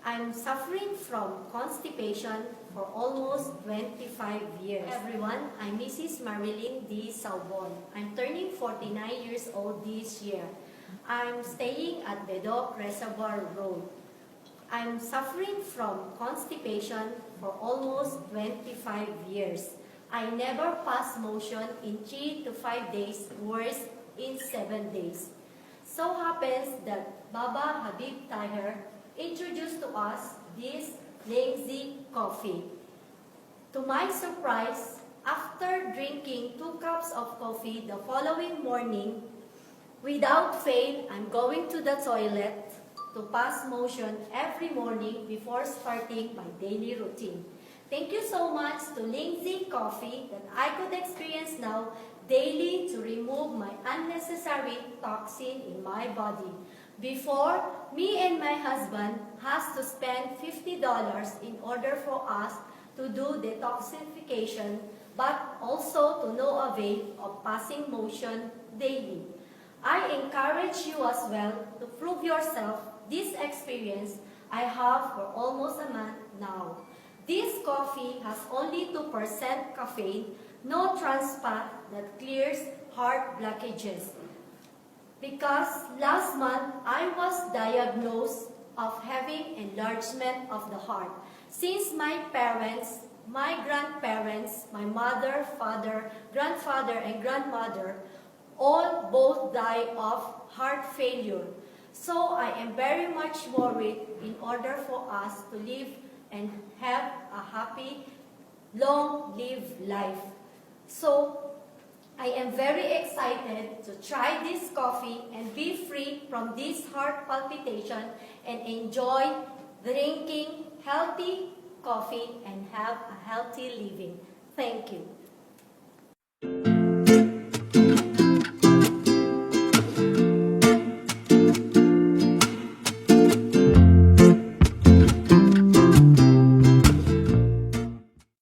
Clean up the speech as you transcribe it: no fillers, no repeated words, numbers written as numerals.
I'm suffering from constipation for almost 25 years. Everyone, I'm Mrs. Marilyn D. Saubon. I'm turning 49 years old this year. I'm staying at Bedok Reservoir Road. I'm suffering from constipation for almost 25 years. I never pass motion in 3 to 5 days, worse in 7 days. So happens that Baba Habib Taher introduced to us this Lengzi coffee. To my surprise, after drinking 2 cups of coffee the following morning, without fail, I'm going to the toilet to pass motion every morning before starting my daily routine. Thank you so much to Lengzi Coffee that I could experience now daily to remove my unnecessary toxin in my body. Before, me and my husband has to spend $50 in order for us to do detoxification, but also to no avail of passing motion daily. I encourage you as well to prove yourself this experience I have for almost a month now. This coffee has only 2% caffeine, no trans fat that clears heart blockages. Because last month I was diagnosed of having enlargement of the heart. Since my parents, my grandparents, my mother, father, grandfather, and grandmother all both die of heart failure. So I am very much worried in order for us to live and have a happy, long-lived life. So I am very excited to try this coffee and be free from this heart palpitation and enjoy drinking healthy coffee and have a healthy living. Thank you.